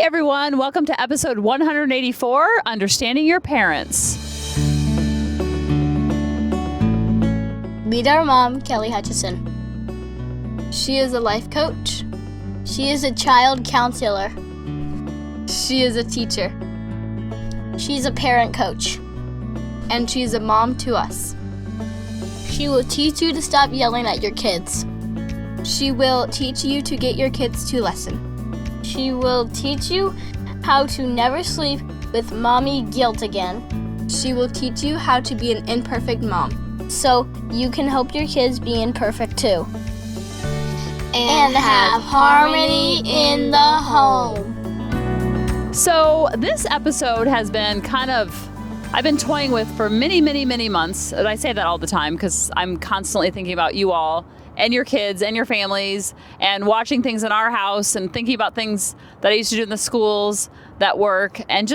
everyone. Welcome to episode 184, Understanding Your Parents. Meet our mom, Kelly Hutchison. She is a life coach. She is a child counselor. She is a teacher. She's a parent coach. And she's a mom to us. She will teach you to stop yelling at your kids. She will teach you to get your kids to lessen. She will teach you how to never sleep with mommy guilt again. She will teach you how to be an imperfect mom, so you can help your kids be imperfect too. And have harmony in the home. So this episode has been I've been toying with for many, many, many months. And I say that all the time because I'm constantly thinking about you all and your kids and your families and watching things in our house and thinking about things that I used to do in the schools that work. And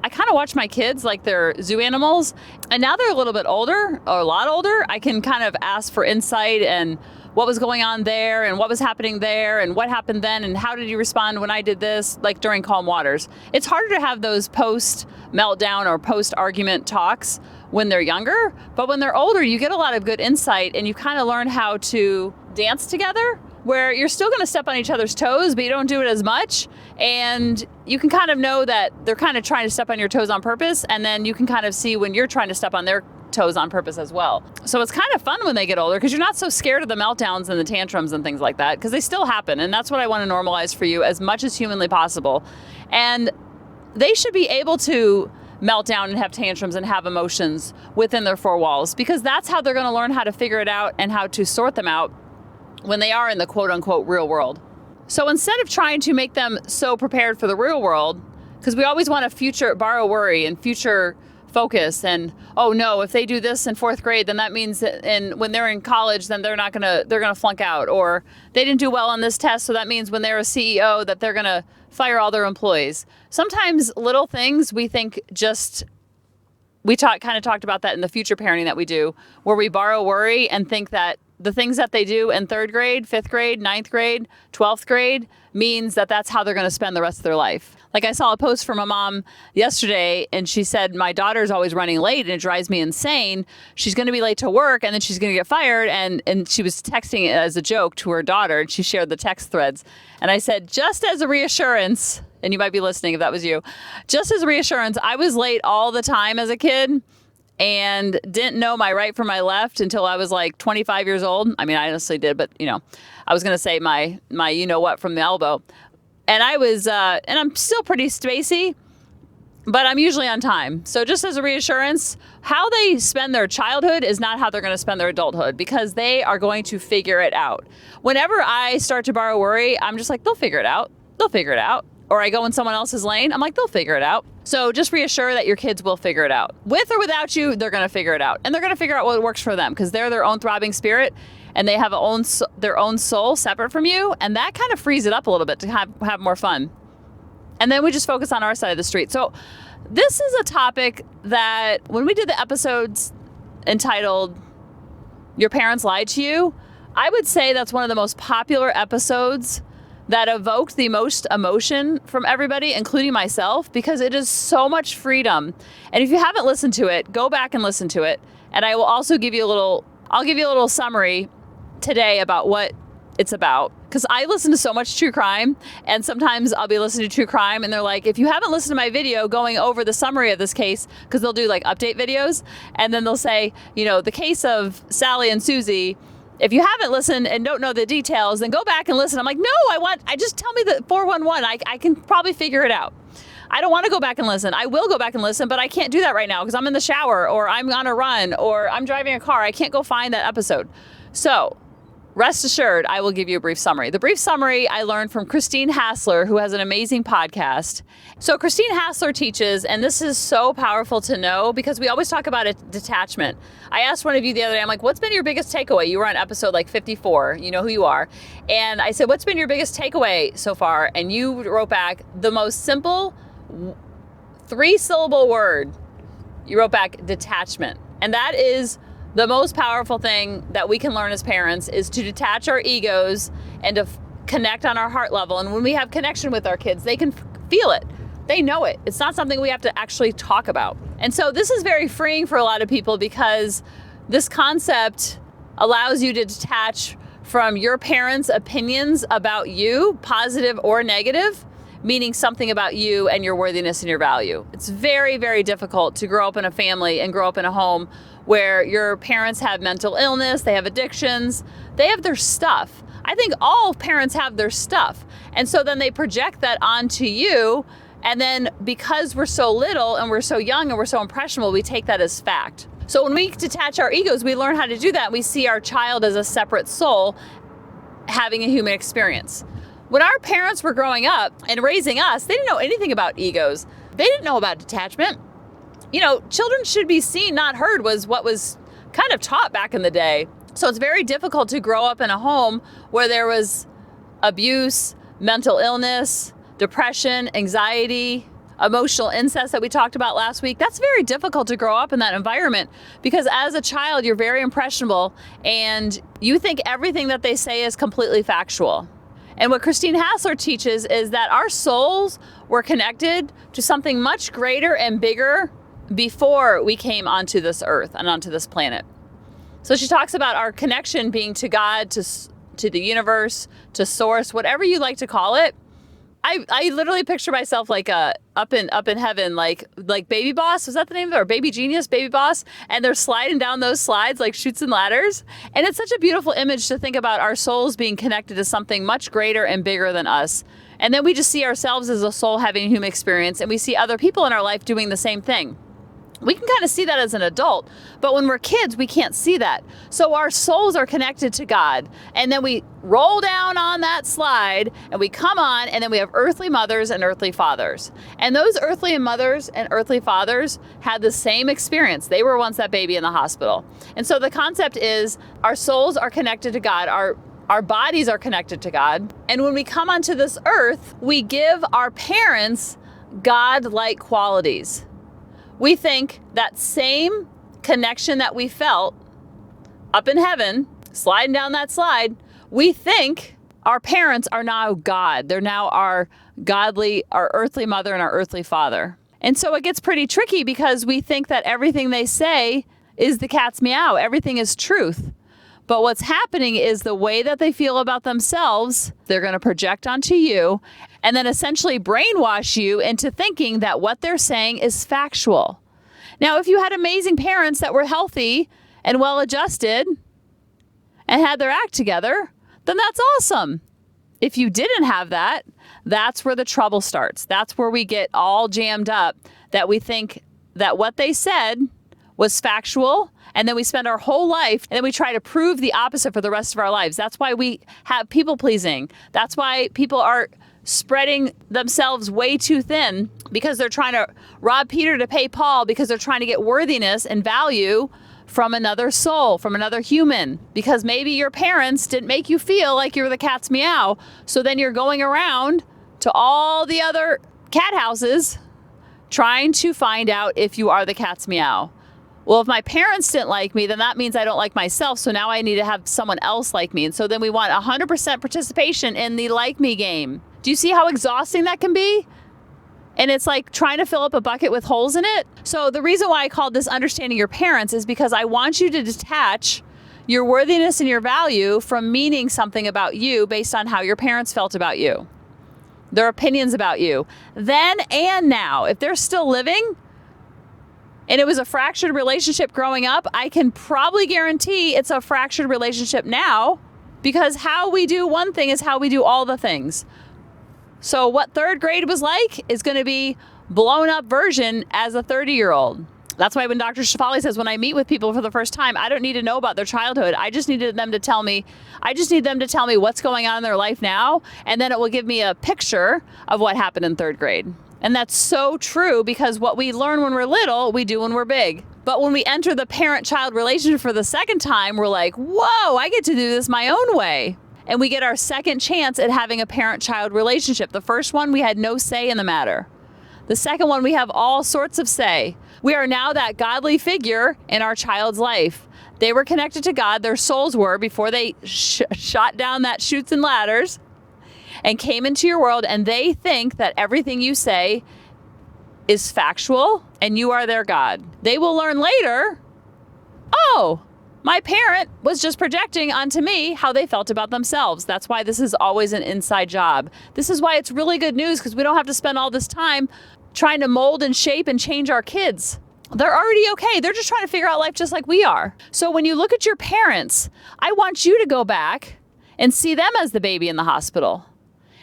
I kind of watch my kids like they're zoo animals. And now they're a little bit older, or a lot older. I can kind of ask for insight and what was going on there and what was happening there and what happened then and how did you respond when I did this, like during calm waters. It's harder to have those post-meltdown or post-argument talks when they're younger, but when they're older, you get a lot of good insight and you kind of learn how to dance together where you're still going to step on each other's toes, but you don't do it as much. And you can kind of know that they're kind of trying to step on your toes on purpose. And then you can kind of see when you're trying to step on their toes on purpose as well. So it's kind of fun when they get older because you're not so scared of the meltdowns and the tantrums and things like that because they still happen. And that's what I want to normalize for you as much as humanly possible. And they should be able to melt down and have tantrums and have emotions within their four walls because that's how they're going to learn how to figure it out and how to sort them out when they are in the quote unquote real world. So instead of trying to make them so prepared for the real world, because we always want to borrow worry and future focus and, oh no, if they do this in fourth grade, then that means that when they're in college, then they're going to flunk out, or they didn't do well on this test. So that means when they're a CEO that they're going to fire all their employees. Sometimes little things we think we kind of talked about that in the future parenting that we do, where we borrow worry and think that the things that they do in third grade, fifth grade, ninth grade, 12th grade means that that's how they're going to spend the rest of their life. Like I saw a post from a mom yesterday and she said, my daughter's always running late and it drives me insane. She's going to be late to work and then she's going to get fired. And she was texting it as a joke to her daughter and she shared the text threads. And I said, just as a reassurance, and you might be listening if that was you, just as a reassurance, I was late all the time as a kid and didn't know my right from my left until I was like 25 years old. I mean, I honestly did, but I was going to say my you know what from the elbow. And I was, and I'm still pretty spacey, but I'm usually on time. So just as a reassurance, how they spend their childhood is not how they're going to spend their adulthood because they are going to figure it out. Whenever I start to borrow worry, I'm just like, they'll figure it out. They'll figure it out. Or I go in someone else's lane, I'm like, they'll figure it out. So just reassure that your kids will figure it out. With or without you, they're going to figure it out. And they're going to figure out what works for them because they're their own throbbing spirit and they have their own soul separate from you. And that kind of frees it up a little bit to have more fun. And then we just focus on our side of the street. So this is a topic that when we did the episodes entitled Your Parents Lied to You, I would say that's one of the most popular episodes that evoked the most emotion from everybody, including myself, because it is so much freedom. And if you haven't listened to it, go back and listen to it. And I will also give you a little summary today about what it's about. Because I listen to so much true crime, and sometimes I'll be listening to true crime, and they're like, if you haven't listened to my video going over the summary of this case, because they'll do like update videos, and then they'll say, the case of Sally and Susie, if you haven't listened and don't know the details, then go back and listen. I'm like, no, I just tell me the 411. I can probably figure it out. I don't want to go back and listen. I will go back and listen, but I can't do that right now because I'm in the shower or I'm on a run or I'm driving a car. I can't go find that episode. So rest assured, I will give you a brief summary. The brief summary I learned from Christine Hassler, who has an amazing podcast. So Christine Hassler teaches, and this is so powerful to know because we always talk about detachment. I asked one of you the other day, I'm like, what's been your biggest takeaway? You were on episode like 54, you know who you are. And I said, what's been your biggest takeaway so far? And you wrote back the most simple 3-syllable word. You wrote back detachment. And that is the most powerful thing that we can learn as parents is to detach our egos and to connect on our heart level. And when we have connection with our kids, they can feel it. They know it. It's not something we have to actually talk about. And so this is very freeing for a lot of people because this concept allows you to detach from your parents' opinions about you, positive or negative, meaning something about you and your worthiness and your value. It's very, very difficult to grow up in a family and grow up in a home where your parents have mental illness, they have addictions, they have their stuff. I think all parents have their stuff. And so then they project that onto you. And then because we're so little and we're so young and we're so impressionable, we take that as fact. So when we detach our egos, we learn how to do that. We see our child as a separate soul having a human experience. When our parents were growing up and raising us, they didn't know anything about egos. They didn't know about detachment. Children should be seen, not heard, was what was kind of taught back in the day. So it's very difficult to grow up in a home where there was abuse, mental illness, depression, anxiety, emotional incest that we talked about last week. That's very difficult to grow up in that environment because as a child, you're very impressionable and you think everything that they say is completely factual. And what Christine Hassler teaches is that our souls were connected to something much greater and bigger before we came onto this earth and onto this planet. So she talks about our connection being to God, to the universe, to source, whatever you like to call it. I literally picture myself like up in heaven, like Baby Boss. Was that the name of it? Or Baby Genius, Baby Boss? And they're sliding down those slides like chutes and ladders. And it's such a beautiful image to think about our souls being connected to something much greater and bigger than us. And then we just see ourselves as a soul having a human experience, and we see other people in our life doing the same thing. We can kind of see that as an adult, but when we're kids, we can't see that. So our souls are connected to God. And then we roll down on that slide and we come on, and then we have earthly mothers and earthly fathers. And those earthly mothers and earthly fathers had the same experience. They were once that baby in the hospital. And so the concept is our souls are connected to God. Our bodies are connected to God. And when we come onto this earth, we give our parents God-like qualities. We think that same connection that we felt up in heaven, sliding down that slide, we think our parents are now God. They're now our earthly mother and our earthly father. And so it gets pretty tricky because we think that everything they say is the cat's meow. Everything is truth. But what's happening is the way that they feel about themselves, they're going to project onto you and then essentially brainwash you into thinking that what they're saying is factual. Now, if you had amazing parents that were healthy and well-adjusted and had their act together, then that's awesome. If you didn't have that, that's where the trouble starts. That's where we get all jammed up, that we think that what they said was factual, and then we spend our whole life and then we try to prove the opposite for the rest of our lives. That's why we have people pleasing. That's why people are spreading themselves way too thin, because they're trying to rob Peter to pay Paul, because they're trying to get worthiness and value from another soul, from another human, because maybe your parents didn't make you feel like you were the cat's meow. So then you're going around to all the other cat houses trying to find out if you are the cat's meow. Well, if my parents didn't like me, then that means I don't like myself. So now I need to have someone else like me. And so then we want 100% participation in the like me game. Do you see how exhausting that can be? And it's like trying to fill up a bucket with holes in it. So the reason why I called this Understanding Your Parents is because I want you to detach your worthiness and your value from meaning something about you based on how your parents felt about you, their opinions about you, then and now. If they're still living, and it was a fractured relationship growing up, I can probably guarantee it's a fractured relationship now, because how we do one thing is how we do all the things. So what third grade was like is going to be blown up version as a 30-year-old. That's why when Dr. Shefali says, when I meet with people for the first time, I don't need to know about their childhood. I just need them to tell me what's going on in their life now. And then it will give me a picture of what happened in third grade. And that's so true, because what we learn when we're little, we do when we're big. But when we enter the parent-child relationship for the second time, we're like, whoa, I get to do this my own way. And we get our second chance at having a parent-child relationship. The first one, we had no say in the matter. The second one, we have all sorts of say. We are now that godly figure in our child's life. They were connected to God, their souls were, before they shot down that chutes and ladders. and came into your world, and they think that everything you say is factual and you are their God. They will learn later, oh, my parent was just projecting onto me how they felt about themselves. That's why this is always an inside job. This is why it's really good news, because we don't have to spend all this time trying to mold and shape and change our kids. They're already okay. They're just trying to figure out life just like we are. So when you look at your parents, I want you to go back and see them as the baby in the hospital.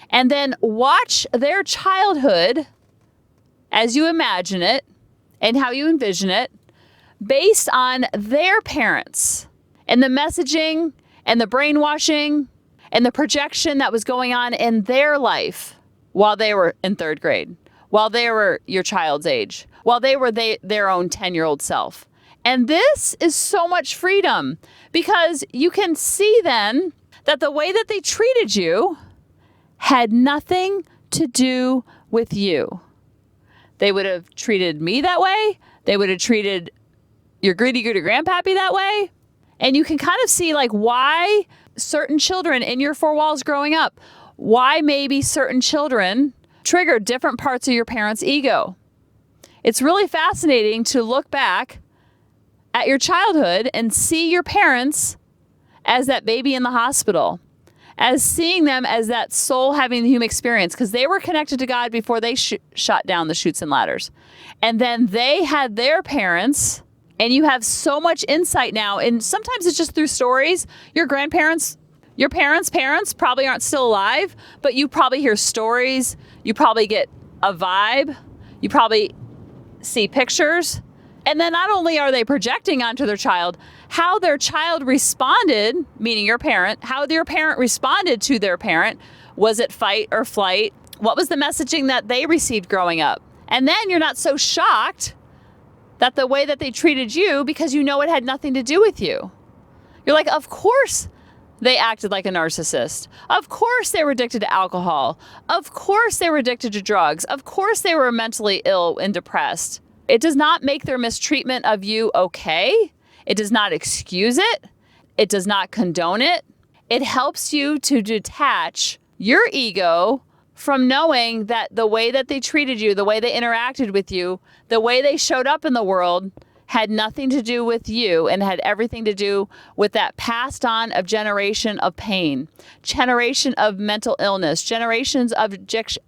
And then watch their childhood as you imagine it and how you envision it, based on their parents and the messaging and the brainwashing and the projection that was going on in their life while they were in third grade, while they were your child's age, while they were their own 10-year-old self. And this is so much freedom, because you can see then that the way that they treated you had nothing to do with you. They would have treated me that way. They would have treated your greedy grandpappy that way. And you can kind of see like why certain children in your four walls growing up, why maybe certain children trigger different parts of your parents' ego. It's really fascinating to look back at your childhood and see your parents as that baby in the hospital, as seeing them as that soul having the human experience, because they were connected to God before they shot down the chutes and ladders. And then they had their parents. And you have so much insight now. And sometimes it's just through stories. Your grandparents, your parents' parents probably aren't still alive, but you probably hear stories. You probably get a vibe. You probably see pictures. And then not only are they projecting onto their child, how their child responded, meaning your parent, how their parent responded to their parent. Was it fight or flight? What was the messaging that they received growing up? And then you're not so shocked that the way that they treated you, because you know it had nothing to do with you. You're like, of course they acted like a narcissist. Of course they were addicted to alcohol. Of course they were addicted to drugs. Of course they were mentally ill and depressed. It does not make their mistreatment of you okay. It does not excuse it. It does not condone it. It helps you to detach your ego from knowing that the way that they treated you, the way they interacted with you, the way they showed up in the world had nothing to do with you and had everything to do with that passed on of generation of pain, generation of mental illness, generations of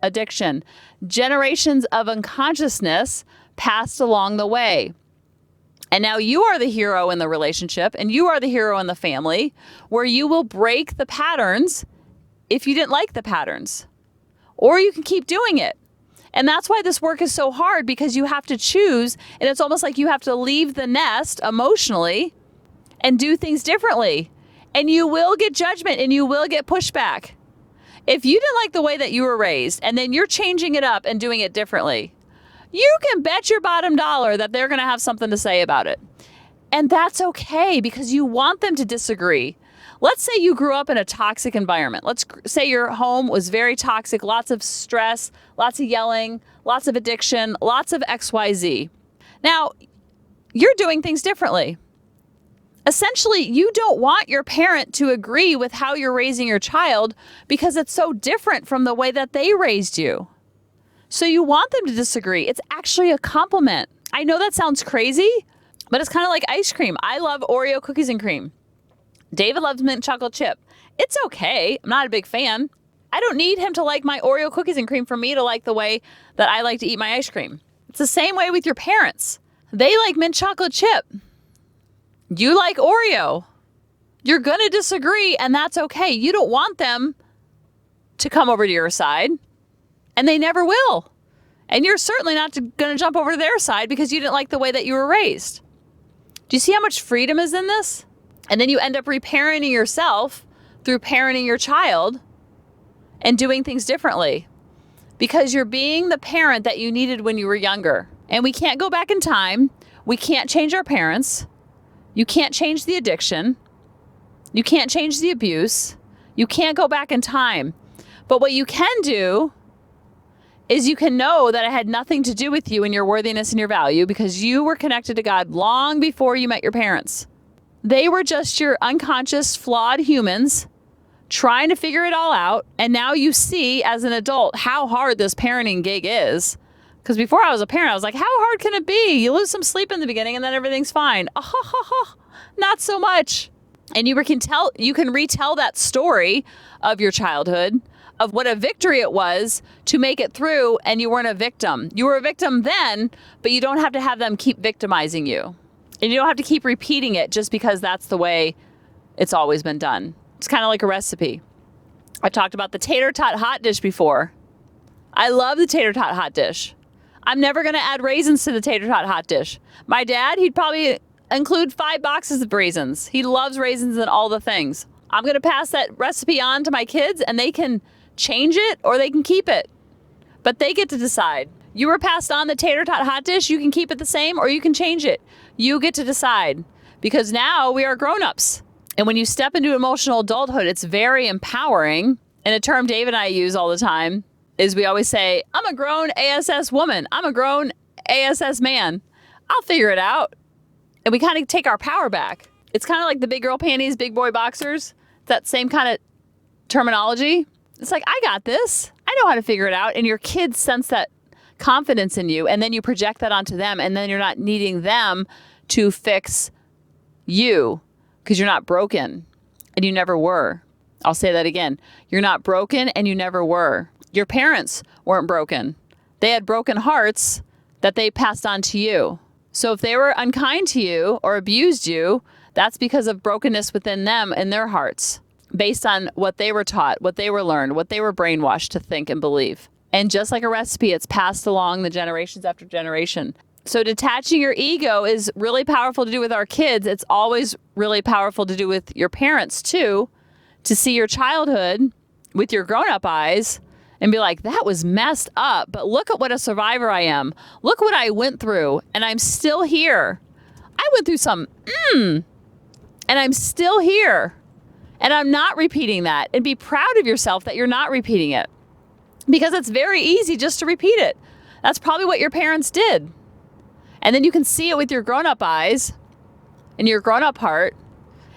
addiction, generations of unconsciousness passed along the way. And now you are the hero in the relationship, and you are the hero in the family, where you will break the patterns if you didn't like the patterns. Or you can keep doing it. And that's why this work is so hard, because you have to choose, and it's almost like you have to leave the nest emotionally and do things differently. And you will get judgment and you will get pushback. If you didn't like the way that you were raised and then you're changing it up and doing it differently, you can bet your bottom dollar that they're going to have something to say about it. And that's okay, because you want them to disagree. Let's say you grew up in a toxic environment. Let's say your home was very toxic, lots of stress, lots of yelling, lots of addiction, lots of XYZ. Now, you're doing things differently. Essentially, you don't want your parent to agree with how you're raising your child because it's so different from the way that they raised you. So you want them to disagree. It's actually a compliment. I know that sounds crazy, but it's kind of like ice cream. I love Oreo cookies and cream. David loves mint chocolate chip. It's okay. I'm not a big fan. I don't need him to like my Oreo cookies and cream for me to like the way that I like to eat my ice cream. It's the same way with your parents. They like mint chocolate chip. You like Oreo. You're going to disagree, and that's okay. You don't want them to come over to your side, and they never will. And you're certainly not going to jump over to their side because you didn't like the way that you were raised. Do you see how much freedom is in this? And then you end up reparenting yourself through parenting your child and doing things differently because you're being the parent that you needed when you were younger. And we can't go back in time. We can't change our parents. You can't change the addiction. You can't change the abuse. You can't go back in time. But what you can do is you can know that it had nothing to do with you and your worthiness and your value because you were connected to God long before you met your parents. They were just your unconscious, flawed humans trying to figure it all out. And now you see as an adult how hard this parenting gig is. Because before I was a parent, I was like, how hard can it be? You lose some sleep in the beginning and then everything's fine. Not so much. And you can retell that story of your childhood, of what a victory it was to make it through, and you weren't a victim. You were a victim then, but you don't have to have them keep victimizing you. And you don't have to keep repeating it just because that's the way it's always been done. It's kind of like a recipe. I've talked about the tater tot hot dish before. I love the tater tot hot dish. I'm never going to add raisins to the tater tot hot dish. My dad, he'd probably include 5 boxes of raisins. He loves raisins and all the things. I'm going to pass that recipe on to my kids, and they can change it or they can keep it. But they get to decide. You were passed on the tater tot hot dish. You can keep it the same or you can change it. You get to decide, because now we are grown-ups. And when you step into emotional adulthood, it's very empowering. And a term Dave and I use all the time is we always say, I'm a grown ASS woman. I'm a grown ASS man. I'll figure it out. And we kind of take our power back. It's kind of like the big girl panties, big boy boxers. That same kind of terminology. It's like, I got this. I know how to figure it out. And your kids sense that confidence in you. And then you project that onto them. And then you're not needing them to fix you, because you're not broken and you never were. I'll say that again. You're not broken and you never were. Your parents weren't broken. They had broken hearts that they passed on to you. So if they were unkind to you or abused you, that's because of brokenness within them and their hearts, based on what they were taught, what they were learned, what they were brainwashed to think and believe. And just like a recipe, it's passed along the generations after generation. So detaching your ego is really powerful to do with our kids. It's always really powerful to do with your parents too, to see your childhood with your grown-up eyes and be like, that was messed up, but look at what a survivor I am. Look what I went through, and I'm still here. I went through some, and I'm still here. And I'm not repeating that. And be proud of yourself that you're not repeating it. Because it's very easy just to repeat it. That's probably what your parents did. And then you can see it with your grown-up eyes and your grown-up heart.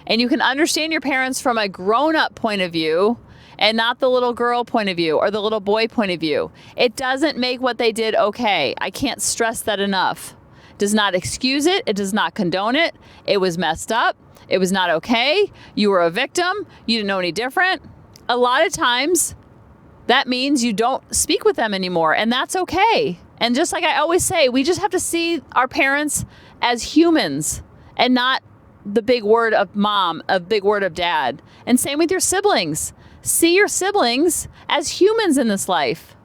And you can understand your parents from a grown-up point of view and not the little girl point of view or the little boy point of view. It doesn't make what they did okay. I can't stress that enough. It does not excuse it. It does not condone it. It was messed up. It was not okay. You were a victim. You didn't know any different. A lot of times that means you don't speak with them anymore, and that's okay. And just like I always say, we just have to see our parents as humans and not the big word of mom, a big word of dad. And same with your siblings. See your siblings as humans in this life.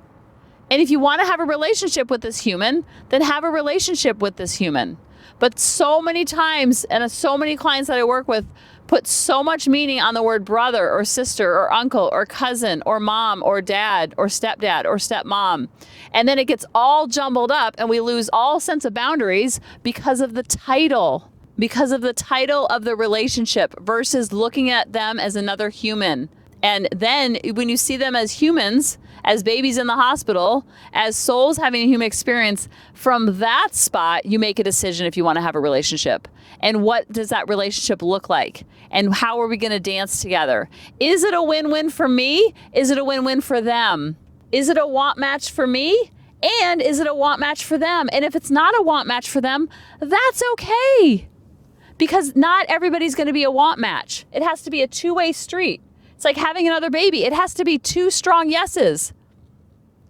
And if you want to have a relationship with this human, then have a relationship with this human. But so many times, and so many clients that I work with put so much meaning on the word brother or sister or uncle or cousin or mom or dad or stepdad or stepmom. And then it gets all jumbled up and we lose all sense of boundaries because of the title of the relationship versus looking at them as another human. And then when you see them as humans, as babies in the hospital, as souls having a human experience, from that spot, you make a decision if you want to have a relationship. And what does that relationship look like? And how are we going to dance together? Is it a win-win for me? Is it a win-win for them? Is it a want match for me? And is it a want match for them? And if it's not a want match for them, that's okay. Because not everybody's going to be a want match. It has to be a two-way street. It's like having another baby. It has to be two strong yeses.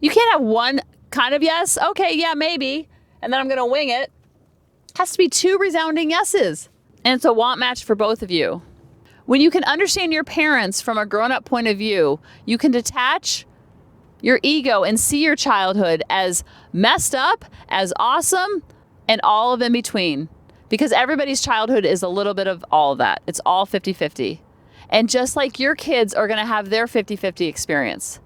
You can't have one kind of yes. Okay, yeah, maybe. And then I'm going to wing it. It has to be two resounding yeses. And it's a want match for both of you. When you can understand your parents from a grown-up point of view, you can detach your ego and see your childhood as messed up, as awesome, and all of in between. Because everybody's childhood is a little bit of all of that. It's all 50-50. And just like your kids are going to have their 50-50 experience.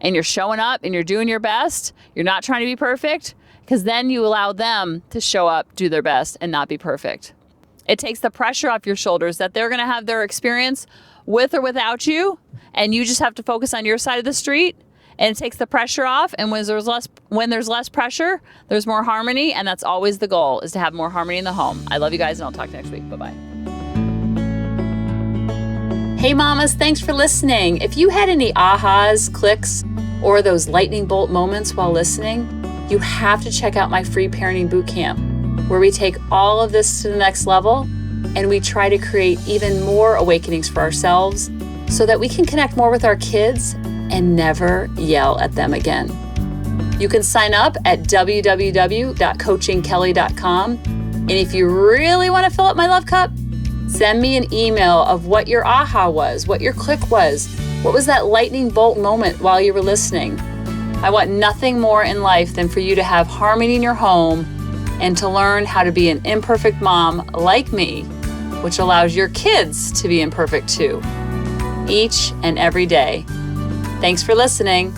And you're showing up and you're doing your best. You're not trying to be perfect, because then you allow them to show up, do their best, and not be perfect. It takes the pressure off your shoulders that they're going to have their experience with or without you. And you just have to focus on your side of the street. And it takes the pressure off. And when there's less pressure, there's more harmony. And that's always the goal, is to have more harmony in the home. I love you guys, and I'll talk to you next week. Bye-bye. Hey mamas, thanks for listening. If you had any ahas, clicks, or those lightning bolt moments while listening, you have to check out my free parenting bootcamp, where we take all of this to the next level and we try to create even more awakenings for ourselves so that we can connect more with our kids and never yell at them again. You can sign up at www.coachingkelly.com. And if you really want to fill up my love cup, send me an email of what your aha was, what your click was, what was that lightning bolt moment while you were listening. I want nothing more in life than for you to have harmony in your home and to learn how to be an imperfect mom like me, which allows your kids to be imperfect too, each and every day. Thanks for listening.